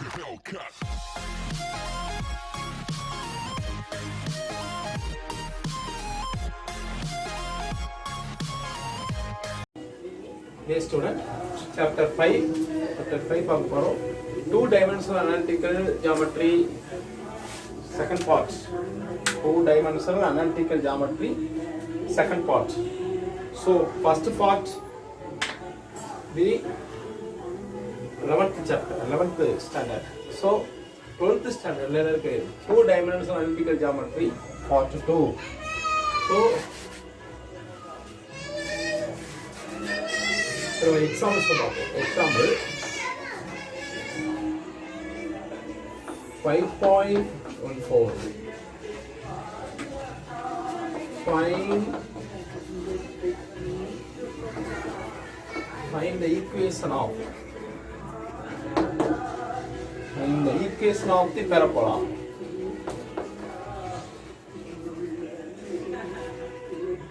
Hey student, chapter 5 பார்க்க two dimensional analytical geometry second part. Two dimensional analytical geometry second part. So first part the 11th chapter, 11th standard. So 12th standard la irukku two dimensional analytical geometry part 2. So examples பார்ப்போம். Example 5.14 find the equation of the parabola.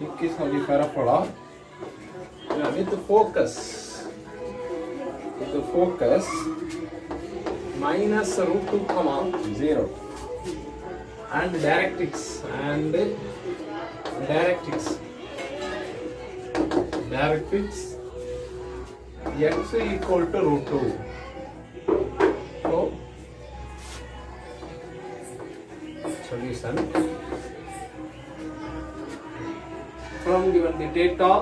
Equation of the parabola with focus minus root 2 comma 0 and directrix x equal to root 2. So solution from given the data,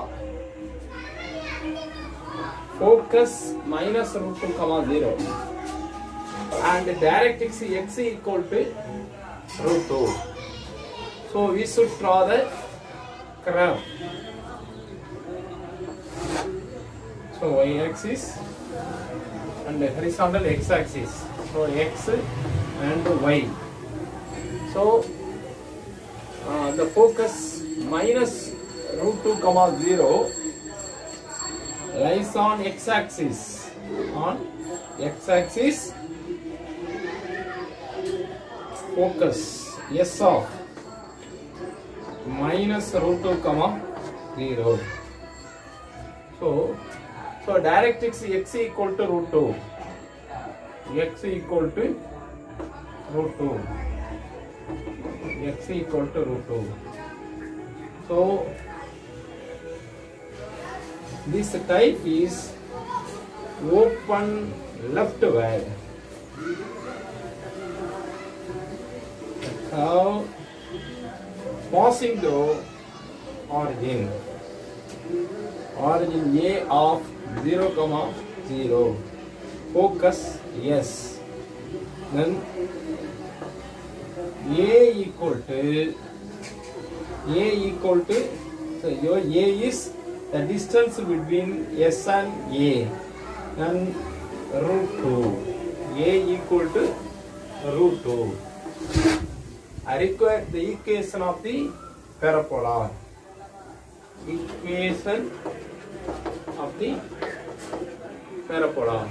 focus minus root 2 comma 0 and directrix x equal to root 2. So we should draw the graph. So y axis and the horizontal x axis. So x and y. So the focus minus root 2 comma 0 lies on x-axis. Focus S of minus root 2 comma 0. So directrix x equal to root 2. X equal to root 2. So this type is open leftward. Curve passing the origin A of 0 comma 0. Focus yes. Then A equal to so your A is the distance between S and A and root 2. A equal to root 2. I require the equation of the parabola. Equation of the parabola.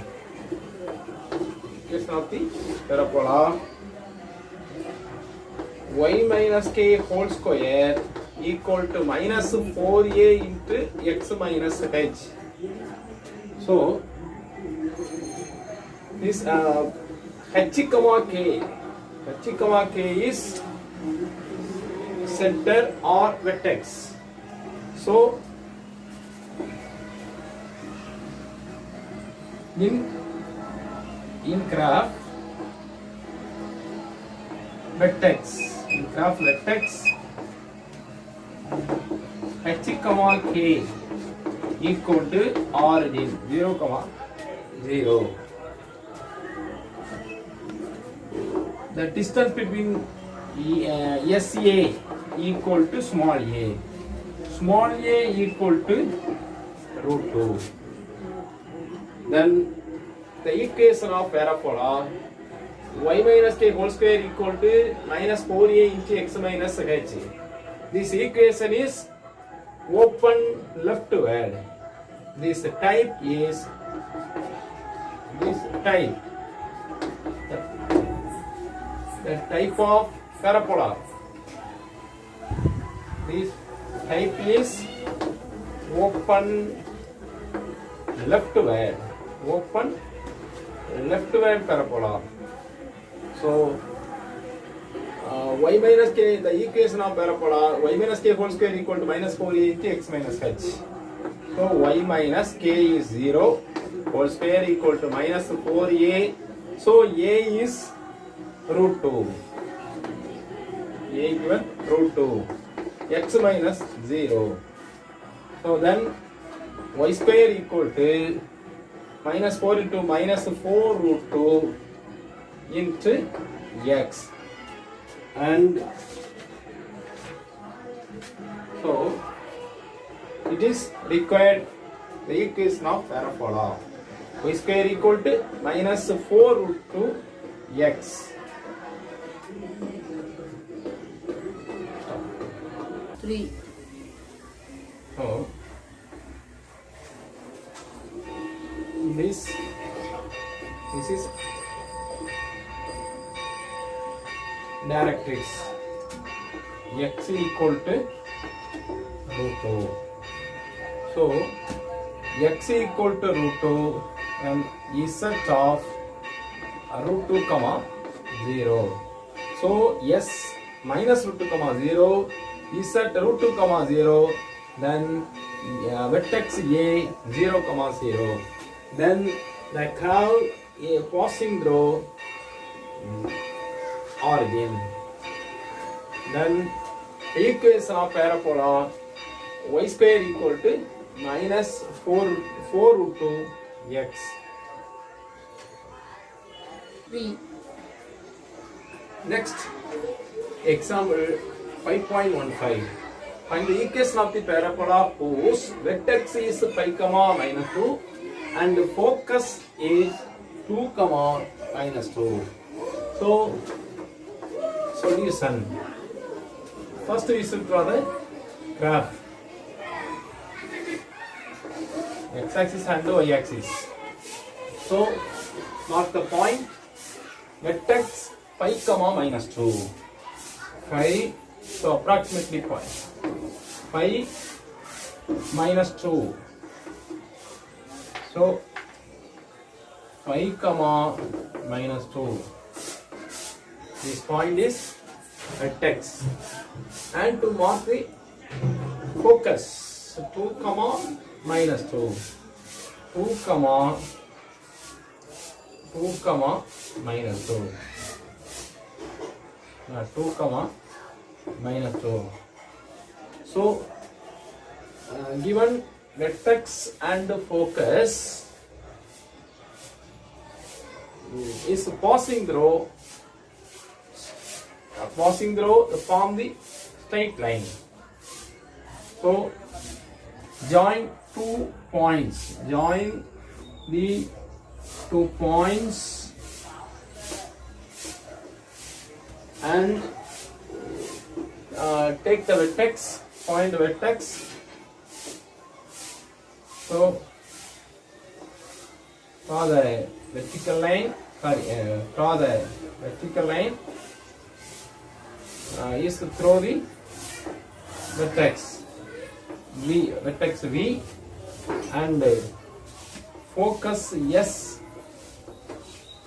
Y minus k whole square equal to minus 4a into x minus h. So this h comma k is center or vertex. So in graph vertex h comma k equal to origin 0 comma 0. The distance between SA equal to small a equal to root 2. Then the equation of parabola y minus k whole square equal to minus 4a into x minus h. This equation is open leftward. This type is the type of parabola. This type is open leftward. leftward parabola. So y minus k, the equation of parabola y minus k whole square equal to minus 4a into x minus h. So y minus k is 0 whole square equal to minus 4a. So a is root 2. A given root 2. X minus 0. So then y square equal to minus 4 into minus 4 root 2 into x. And so it is required the equation of parabola. Y square equal to minus 4 root 2 x. Three. So this is directrix. X equal to root 2. So x equal to root 2 and z of root 2 comma 0. So s minus root 2 comma 0 is at root 2 comma 0. Then vertex a 0 comma 0. Then the curve a passing through origin. Then equation of parabola y square equal to minus 4 root 2 x. 3. Next example 5.15. Find the equation of the parabola whose vertex is pi comma minus 2 and focus is 2 comma minus 2. So solution. First we should draw the graph. X-axis and the y-axis. So mark the point. Vertex pi comma minus 2. 5. So approximately point. Pi minus 2. So 5 comma minus 2. This point is vertex. And to mark the focus, 2 comma minus 2. 2 comma minus 2. 2 comma minus 2. So given vertex and focus is passing through form the straight line. So join 2 points. Join the 2 points and take the vertex, point the vertex. So draw the vertical line. Draw the vertical line. Is to throw the vertex V and focus S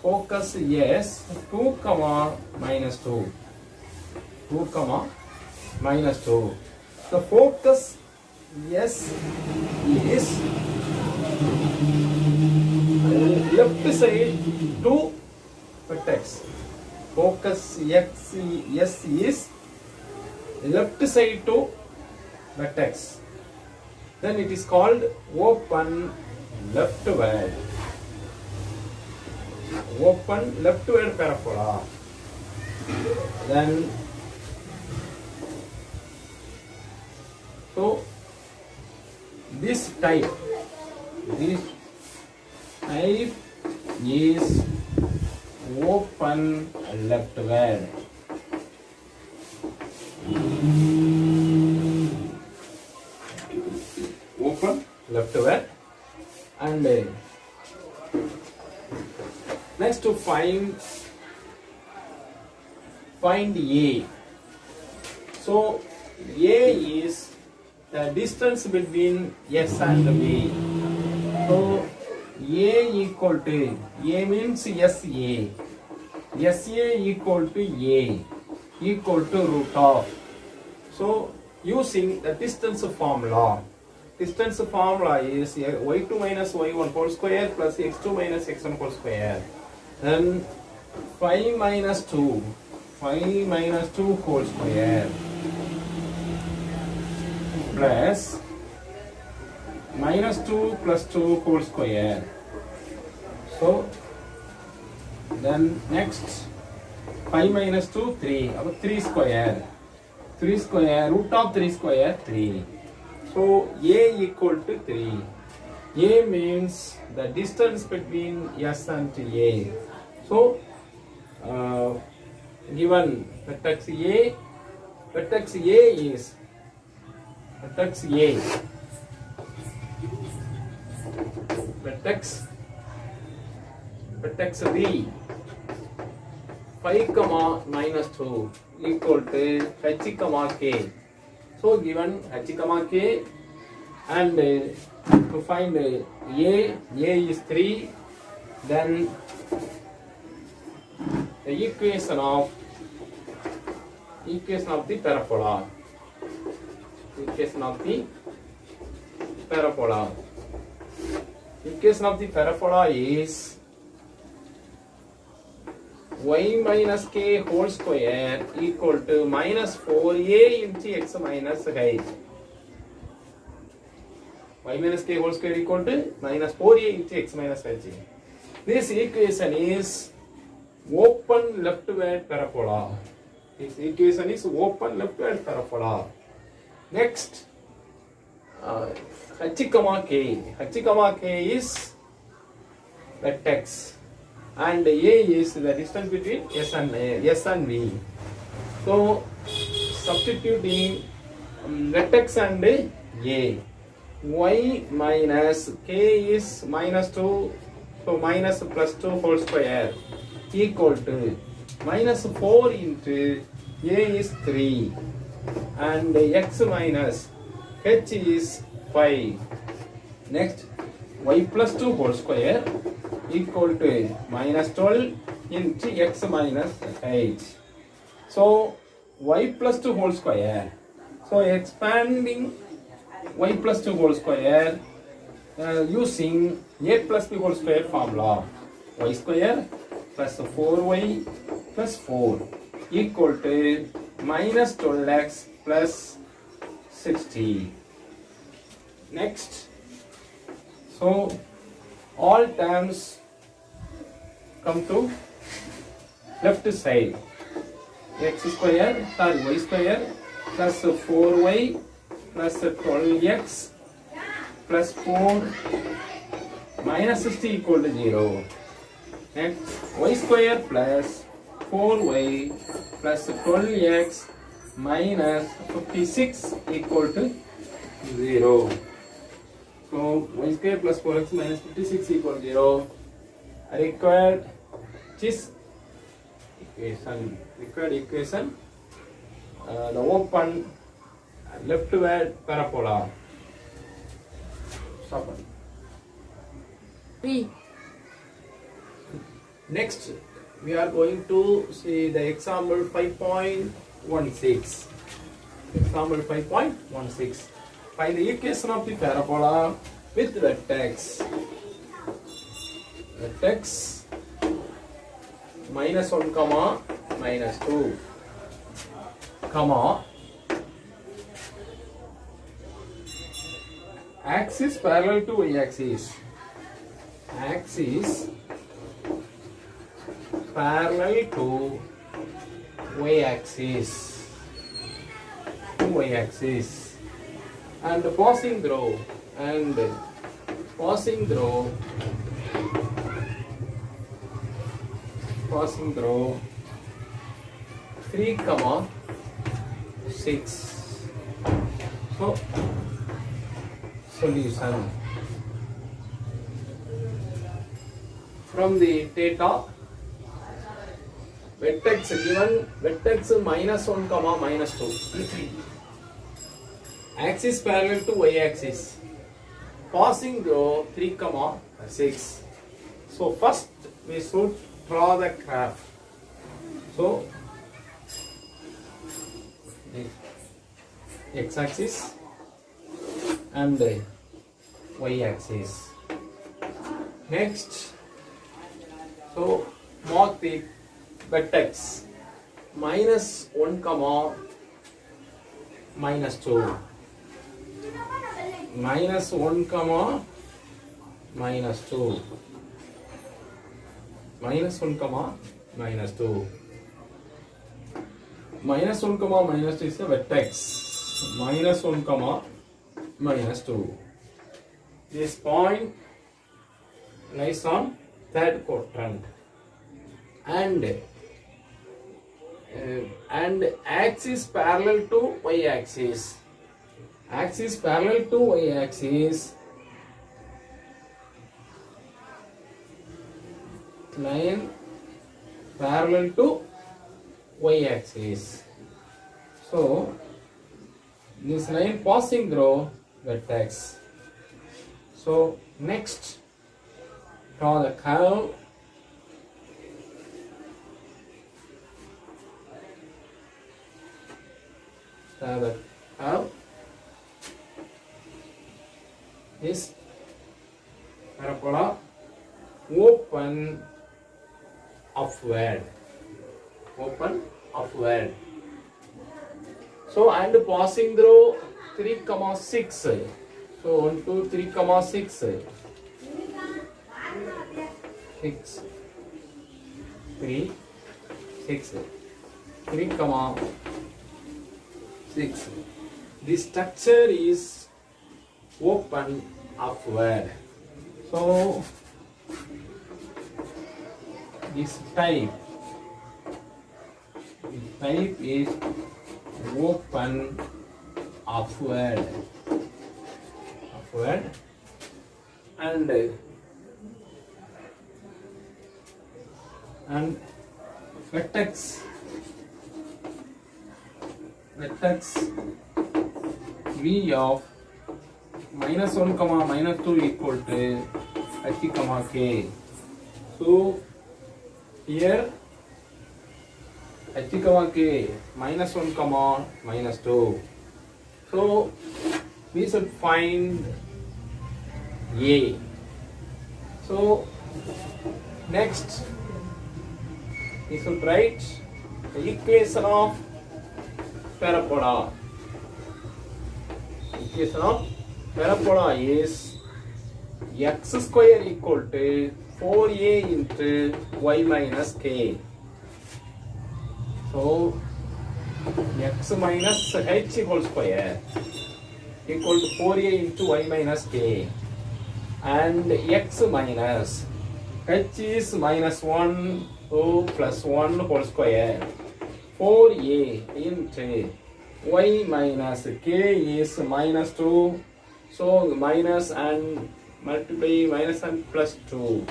2 comma minus 2. 2 comma minus 2. The focus S is left side to vertex. Focus S is left side to vertex. Then it is called open leftward. Open leftward parabola. Then so this type is open leftward. Open leftward. And next to find A. So A is the distance between S and B. So A equal to, A means SA. SA equal to A equal to root of. So using the distance formula. Distance formula is y2 minus y1 whole square plus x2 minus x1 whole square. Then 5 minus 2 whole square plus minus 2 plus 2 whole square. So then next 5 minus 2 3, about 3 square, root of 3 square 3. So A equal to 3. A means the distance between S and A. So given vertex A is vertex V 5 comma minus 2 equal to h comma k. So given h comma k and to find A is 3, then the equation of the parabola. Equation of the parabola is y minus k whole square equal to minus 4a into x minus h. Y minus k whole square equal to minus 4a into x minus h. This equation is open leftward parabola. This equation is open leftward parabola. Next, h comma k is vertex and A is the distance between S and V. So substituting vertex and A, y minus k is minus 2, so minus plus 2 whole square equal to minus 4 into A is 3 and x minus h is 5. Next, y plus 2 whole square equal to minus 12 into x minus h. So y plus 2 whole square. So expanding y plus 2 whole square using a plus b whole square formula. Y square plus 4y plus 4 equal to minus 12x plus 60. Next, so all terms come to left side. X square, sorry, y square plus 4y plus 12x plus 4 minus 60 equal to 0. Next, y square plus 4y plus 12x minus 56 equal to 0. So y square plus 4x minus 56 equal to 0. Required equation, the open leftward parabola. Stop it. 3. Next, we are going to see the example 5.16. Example 5.16. Find the equation of the parabola with vertex. Vertex minus 1 comma minus 2 comma axis parallel to y axis. Axis parallel to y axis. And passing through 3 comma 6. So solution from the data, vertex given vertex minus 1 comma minus 2 axis parallel to y axis, passing through 3 comma 6. So first we should draw the graph. So x-axis and y-axis. Next, so mark the vertex -1 comma -2. -1 comma -2. -1 comma -2. -1 comma -2 is the vertex. -1 comma -2. This point lies on third quadrant and axis parallel to y-axis. Axis parallel to y-axis. Line parallel to y-axis. So this line passing through vertex. So next, draw the curve. Draw the curve. This parabola open upward. Open upward. So and passing through 3 comma 6. So 1 2 3 comma 6. 6 3 6 3 comma 6. The structure is open upward. So this type is open upward and vertex v of -1 comma -2 equal to h comma k. So here h comma k -1 comma -2. So we should find a. So next we should write the equation of parabola. Equation of parabola is x square equal to 4a into y minus k. So x minus h whole square equal to 4a into y minus k, and x minus h is -1 to +1 whole square. 4a into y minus k is -2, so minus and multiply minus and +2,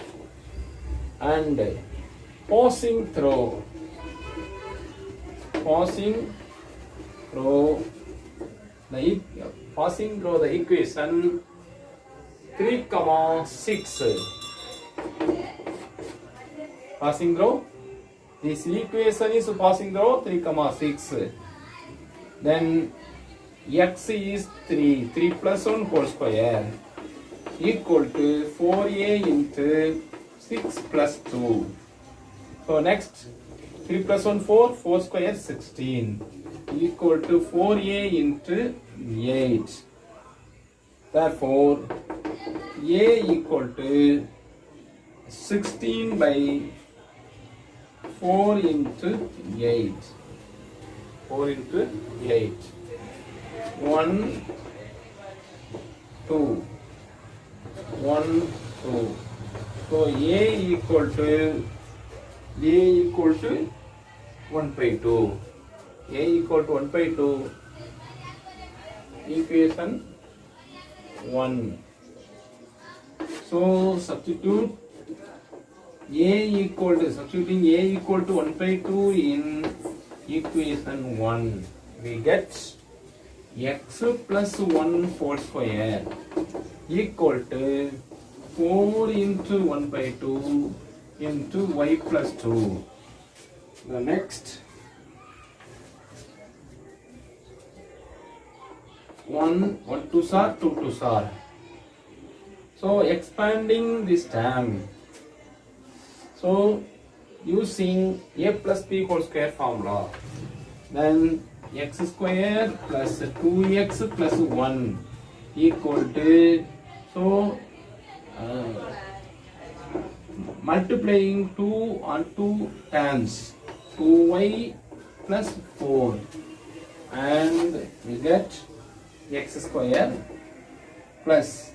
and passing through the equation 3 comma 6. Passing through this equation is passing through 3 comma 6. Then x is 3 plus 1 whole square equal to 4a into 6 plus 2. So next 3 plus 1 4 square 16 equal to 4a into 8. Therefore a equal to 16 by 4 into 8. 4 into 8. 1 2 1 2. So a equal to 1 by 2. A equal to 1 by 2. Equation 1. So substituting a equal to 1 by 2 in equation 1. We get x plus 1 whole square equal to 4 into 1 by 2 into y plus 2. The next 1 2s are 2 2s are. So expanding this term. So using a plus b whole square formula, then x square plus 2x plus 1 equal to, so multiplying 2 on 2 terms, 2y plus 4, and we get x square plus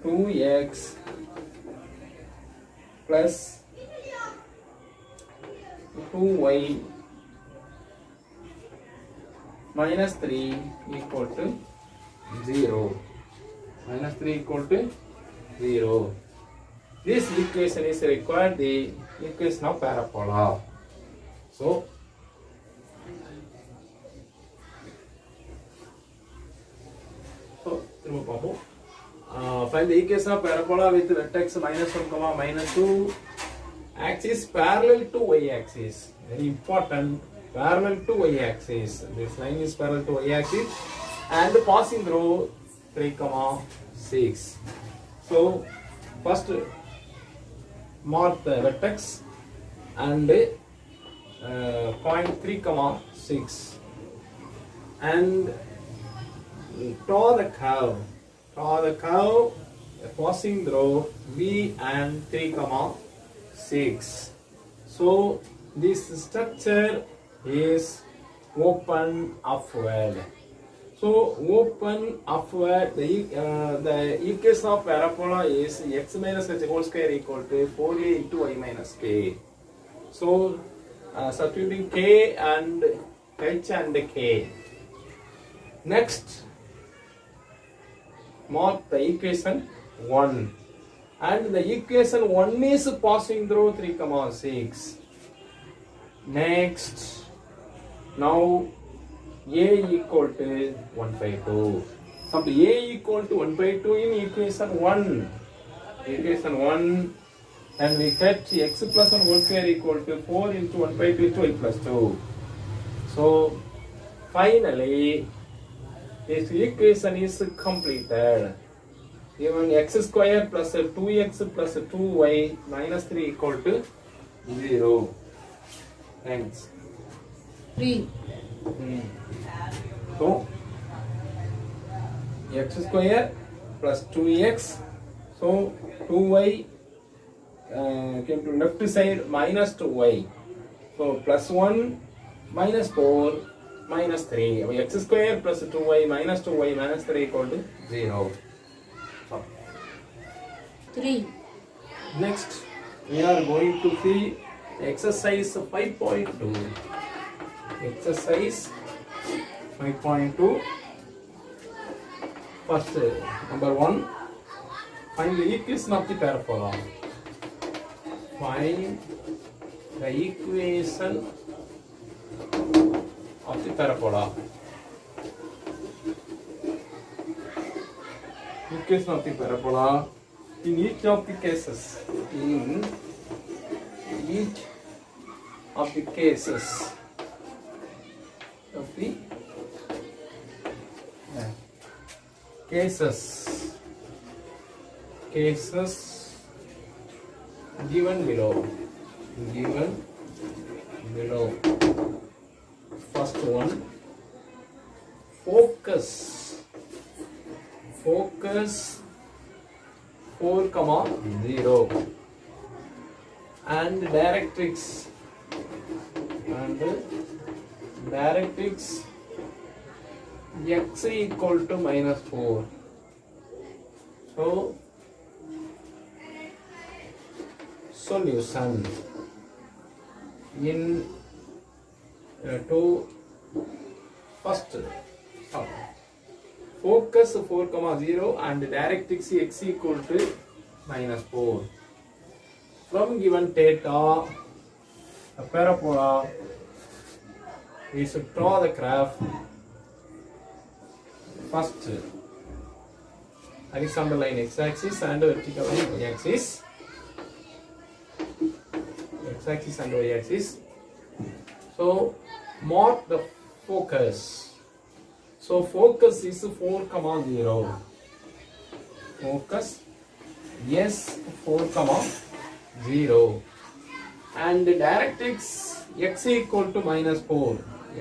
2x plus 2y minus 3 equal to 0. Minus 3 equal to 0. This equation is required, the equation of parabola. So find the equation of parabola with vertex minus 1 comma minus 2, axis parallel to y axis. Very important, parallel to y axis. This line is parallel to y axis and passing through 3 comma 6. So first mark the vertex and point 3 comma 6 and draw the curve. Passing through V and 3 comma 6. So this structure is open upward. So open upward, the equation of parabola is x minus h whole square equal to 4a into y minus k. So substituting k and h and k. Next, mark the equation 1, and the equation 1 is passing through 3 comma 6. Next, now a equal to 1 by 2. So a equal to 1 by 2 in equation 1, and we get x plus 1 whole square equal to 4 into 1 by 2 into y plus 2. So finally this equation is completed. Given x square plus 2x plus 2y minus 3 equal to 0. Thanks. 3. So x square plus 2x, so 2y came to left side minus 2y, so plus 1 minus 4 minus 3. X square plus 2y minus 2y minus 3 equal to 0. 3. Next, we are going to see exercise 5.2. Exercise 5.2. First, number 1, find the equation of the parabola. Find the equation of the parabola. Equation of the parabola in each of the cases. In each of the cases of the cases given below. First one, focus 4 comma 0 and directrix x equal to minus 4. So solution in to first sum. Focus 4 comma 0 and directrix x equal to minus 4. From given data, a parabola we should draw the graph. First, horizontal line x-axis and vertical line y-axis. X-axis and y-axis. So mark the focus. So focus is 4, 0. Focus yes 4, 0. And directrix x equal to -4.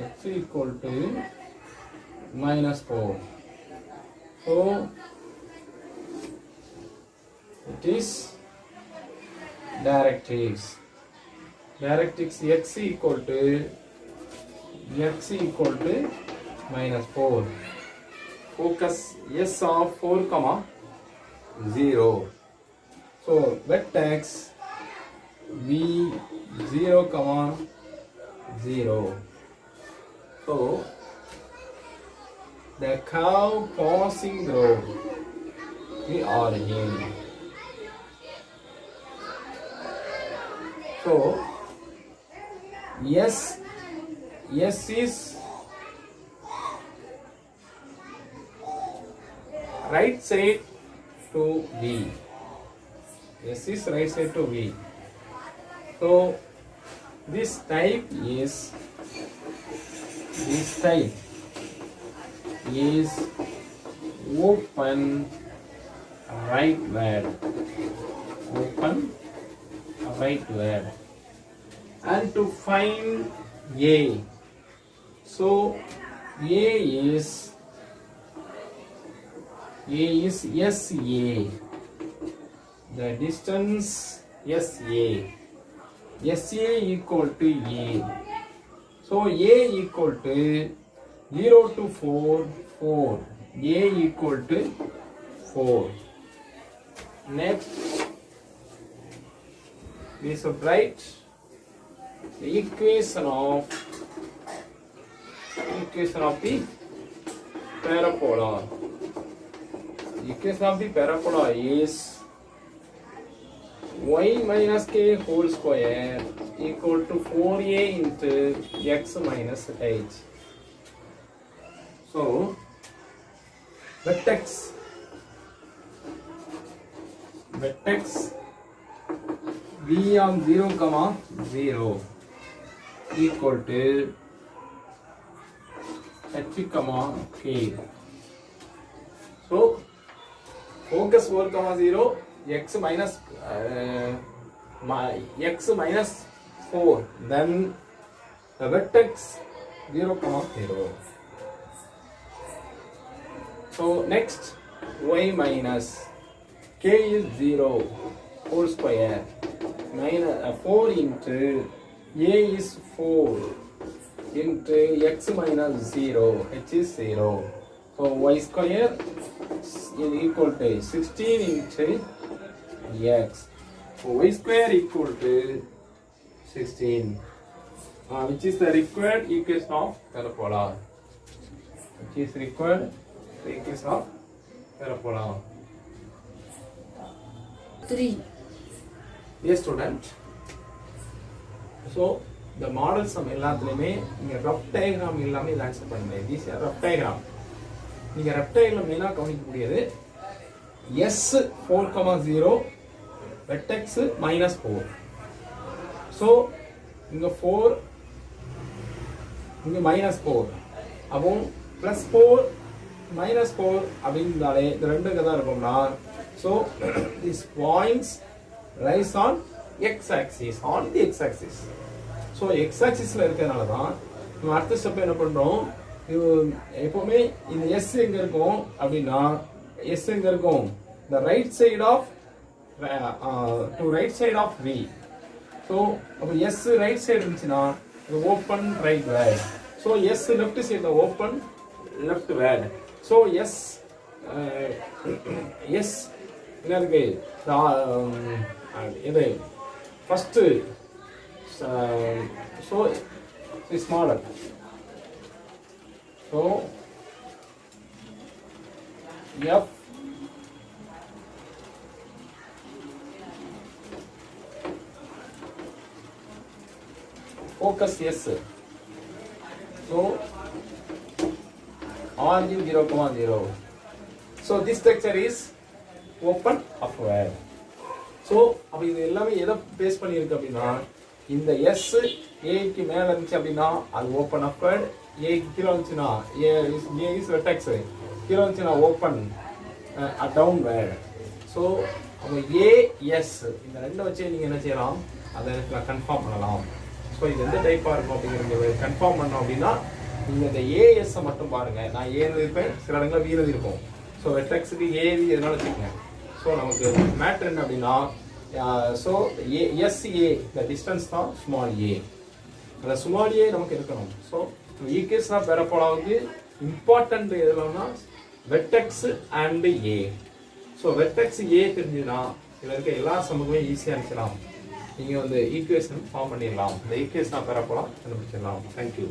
X equal to -4. So it is directrix. Directrix x equal to -4. Focus S of 4, 0. So vertex V 0, 0. So the curve passing through the origin. So S is right side to V. S is right side to V. So this type is open rightward. Open rightward. And to find A, so A is SA. The distance SA. SA equal to A. So A equal to 0 to 4, 4. A equal to 4. Next, we should write the equation of the parabola. The equation of the parabola is y minus k whole square equal to 4a into x minus h. So vertex v of 0, 0 equal to h, k. So focus 4, 0 x minus 4, then the vertex 0, 0. So next y minus k is 0 whole square minus 4 into a is 4 into x minus 0, h is 0. So y square is equal to 16 into x. So y square equal to 16, which is the required equation of parabola. Which is required the equation of parabola. 3. Yes, student. So the model sum எல்லாத்துலயுமே நீங்க rough diagram எல்லாமே இத answer பண்ணுங்க. This is rough diagram. நீங்க rough diagram மெயினா கவனிக்க கூடியது S 4, 0 vertex -4. So இங்க 4 இங்க -4 அப்போ +4 -4 அப்படினாலே இந்த ரெண்டு இங்க தான் இருக்கும்னா so these points rise on x axis, on the x axis. So x axis ல இருக்கறனால தான் நம்ம அடுத்த ஸ்டெப் என்ன பண்றோம், எப்பவுமே இந்த s எங்க இருக்கும் அப்படினா s எங்க இருக்கும், the right side of to right side of v. So அப்ப s right side இருந்துச்சுனா open rightward. So s left side the open leftward. So s என்ன இருக்கு, இது first so it's smaller. So f focus S So origin 0, 0. So this structure is open upward. So அப்ப இது எல்லாமே எதை base பண்ணி இருக்கு அப்படின்னா இந்த S A க்கு மேல இருந்துச்சு அப்படின்னா அது ஓபன் அப்வர்ட், A க்கு கீழ வந்துச்சுனா A is vertex, கீழ வந்துச்சுனா ஓபன் டவுன்வர்ட். ஸோ அப்போ AS இந்த ரெண்டை வச்சு நீங்க என்ன செய்யலாம், அதை கன்ஃபார்ம் பண்ணலாம். ஸோ இது எந்த டைப்பா இருக்கும் அப்படிங்கிறது கன்ஃபார்ம் பண்ணோம் அப்படின்னா நீங்க இந்த AS மட்டும் பாருங்க. நான் A எழுதிருப்பேன், சில இடங்களில் V எழுதிருப்போம். ஸோ வெர்டெக்ஸுக்கு AV எதனால வச்சுக்கோங்க. ஸோ நமக்கு மேட்டர் என்ன அப்படின்னா ஸோ SA இந்த டிஸ்டன்ஸ் தான் ஸ்மால் a. அந்த ஸ்மால் a நமக்கு இருக்கணும். ஸோ ஈக்குவேஷன் ஆஃப் பேரபோலாவுக்கு இம்பார்ட்டன்ட் எதுலன்னா vertex and A. So vertex A தெரிஞ்சுன்னா இதில் இருக்க எல்லா சமூகமே ஈஸியாக இருந்துக்கலாம். நீங்கள் வந்து ஈக்குவேஷன் ஃபார்ம் பண்ணிடலாம். இந்த ஈக்குவேஷன் ஆஃப் பேரபோலா கண்டுபிடிச்சிடலாம். தேங்க்யூ.